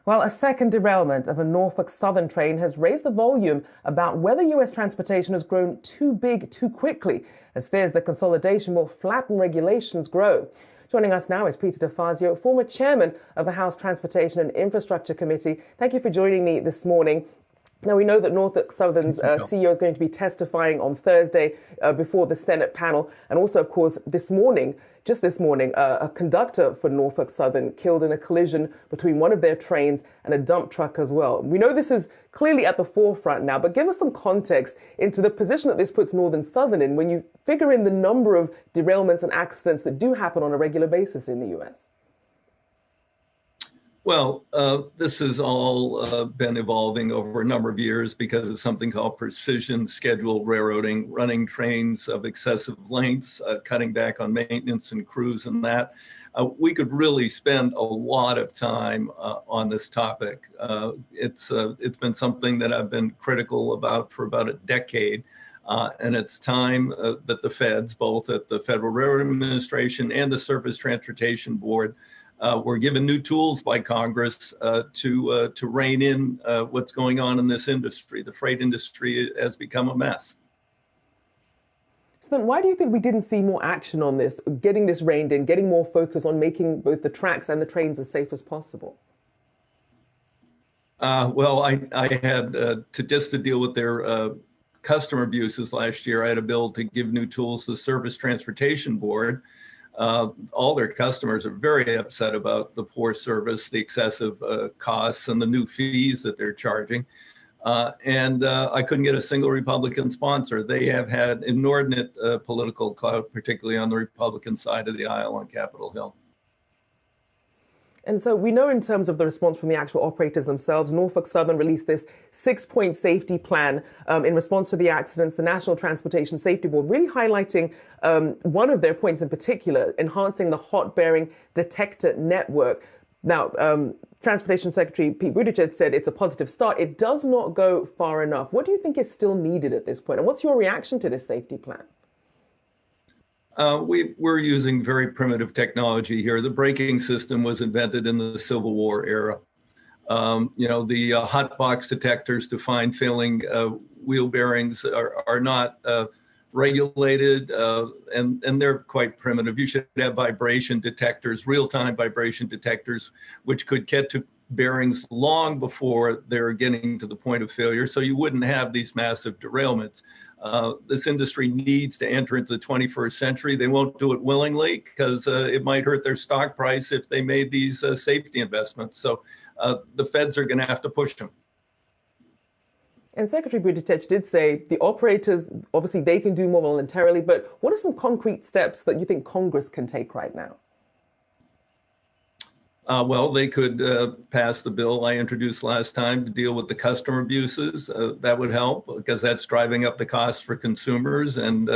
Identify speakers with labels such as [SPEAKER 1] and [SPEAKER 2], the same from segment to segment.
[SPEAKER 1] Well, a second derailment of a Norfolk Southern train has raised the volume about whether U.S. transportation has grown too big too quickly, as fears that consolidation will flatten regulations grow. Joining us now is Peter DeFazio, former chairman of the House Transportation and Infrastructure Committee. Thank you for joining me this morning. Now, we know that Norfolk Southern's CEO is going to be testifying on Thursday before the Senate panel. And also, of course, just this morning, a conductor for Norfolk Southern killed in a collision between one of their trains and a dump truck as well. We know this is clearly at the forefront now, but give us some context into the position that this puts Northern Southern in when you figure in the number of derailments and accidents that do happen on a regular basis in the U.S.
[SPEAKER 2] Well, this has all been evolving over a number of years because of something called precision scheduled railroading, running trains of excessive lengths, cutting back on maintenance and crews and that. We could really spend a lot of time on this topic. It's been something that I've been critical about for about a decade. And it's time that the feds, both at the Federal Railroad Administration and the Surface Transportation Board, we're given new tools by Congress to rein in what's going on in this industry. The freight industry has become a mess.
[SPEAKER 1] So then why do you think we didn't see more action on this, getting this reined in, getting more focus on making both the tracks and the trains as safe as possible?
[SPEAKER 2] Well, I had to deal with their customer abuses last year. I had a bill to give new tools to the Surface Transportation Board. All their customers are very upset about the poor service, the excessive costs, and the new fees that they're charging. And I couldn't get a single Republican sponsor. They have had inordinate political clout, particularly on the Republican side of the aisle on Capitol Hill.
[SPEAKER 1] And so we know in terms of the response from the actual operators themselves, Norfolk Southern released this 6-point safety plan in response to the accidents. The National Transportation Safety Board really highlighting one of their points in particular, enhancing the hot bearing detector network. Now, Transportation Secretary Pete Buttigieg said it's a positive start. It does not go far enough. What do you think is still needed at this point? And what's your reaction to this safety plan?
[SPEAKER 2] We're using very primitive technology here. The braking system was invented in the Civil War era. The hot box detectors to find failing wheel bearings are not regulated, and they're quite primitive. You should have vibration detectors, real-time vibration detectors, which could get to bearings long before they're getting to the point of failure, so you wouldn't have these massive derailments. This industry needs to enter into the 21st century. They won't do it willingly because it might hurt their stock price if they made these safety investments. So the feds are going to have to push them.
[SPEAKER 1] And Secretary Buttigieg did say the operators, obviously they can do more voluntarily, but what are some concrete steps that you think Congress can take right now?
[SPEAKER 2] Well, they could pass the bill I introduced last time to deal with the customer abuses. That would help because that's driving up the costs for consumers and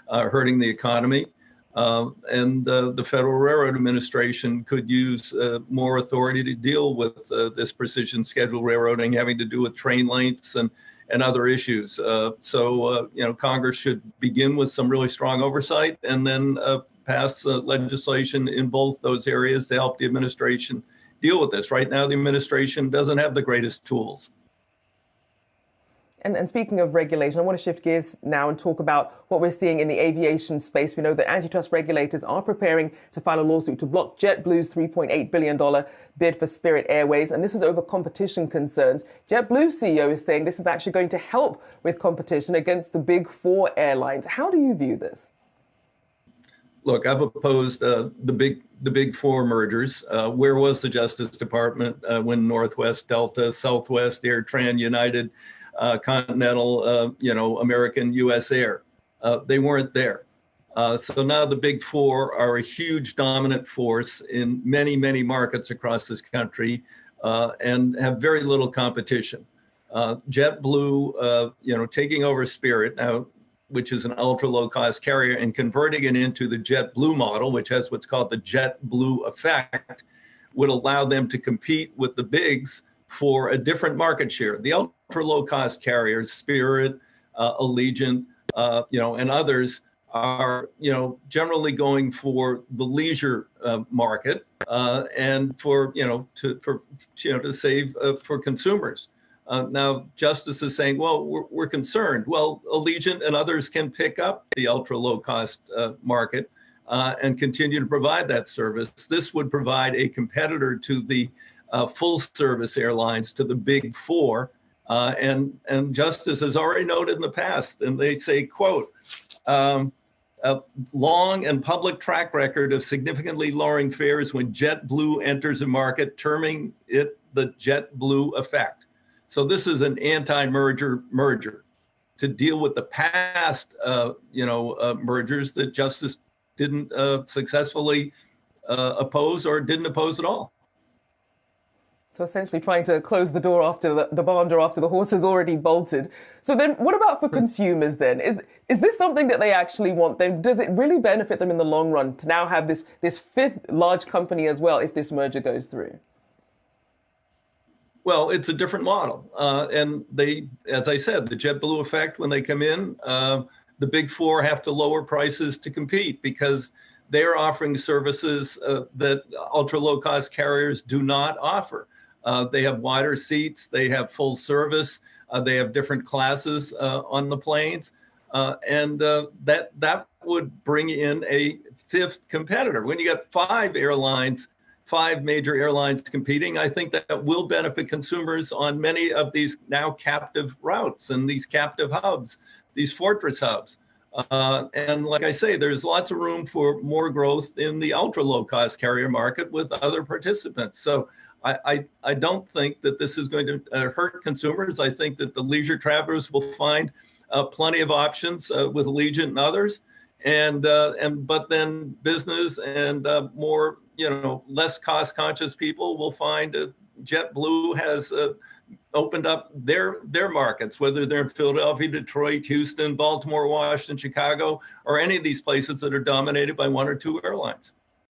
[SPEAKER 2] hurting the economy. And the Federal Railroad Administration could use more authority to deal with this precision scheduled railroading having to do with train lengths and other issues. So Congress should begin with some really strong oversight and then pass legislation in both those areas to help the administration deal with this. Right now, the administration doesn't have the greatest tools.
[SPEAKER 1] And speaking of regulation, I want to shift gears now and talk about what we're seeing in the aviation space. We know that antitrust regulators are preparing to file a lawsuit to block JetBlue's $3.8 billion bid for Spirit Airways. And this is over competition concerns. JetBlue CEO is saying this is actually going to help with competition against the big four airlines. How do you view this?
[SPEAKER 2] Look, I've opposed the big four mergers. Where was the Justice Department when Northwest, Delta, Southwest, AirTran, United, Continental, American, U.S. Air? They weren't there. So now the big four are a huge dominant force in many, many markets across this country and have very little competition. JetBlue, taking over Spirit now, which is an ultra low cost carrier, and converting it into the JetBlue model, which has what's called the JetBlue effect, would allow them to compete with the bigs for a different market share. The ultra low cost carriers, Spirit, Allegiant, and others are, generally going for the leisure market and for, to save for consumers. Now, Justice is saying, well, we're concerned. Well, Allegiant and others can pick up the ultra low cost market and continue to provide that service. This would provide a competitor to the full service airlines, to the big four. And Justice has already noted in the past, and they say, quote, a long and public track record of significantly lowering fares when JetBlue enters a market, terming it the JetBlue effect. So this is an anti-merger merger to deal with the past, mergers that Justice didn't successfully oppose or didn't oppose at all.
[SPEAKER 1] So essentially trying to close the door after the barn door after the horse has already bolted. So then what about for consumers then? Is this something that they actually want? Then does it really benefit them in the long run to now have this fifth large company as well if this merger goes through?
[SPEAKER 2] Well, it's a different model. And they, as I said, the JetBlue effect, when they come in, the big four have to lower prices to compete because they're offering services that ultra low cost carriers do not offer. They have wider seats, they have full service, they have different classes on the planes, and that would bring in a fifth competitor. When you got five major airlines competing, I think that will benefit consumers on many of these now captive routes and these captive hubs, these fortress hubs. And like I say, there's lots of room for more growth in the ultra low cost carrier market with other participants. So I don't think that this is going to hurt consumers. I think that the leisure travelers will find plenty of options with Allegiant and others. But then business and more, less cost conscious people will find JetBlue has opened up their markets, whether they're in Philadelphia, Detroit, Houston, Baltimore, Washington, Chicago, or any of these places that are dominated by one or two airlines.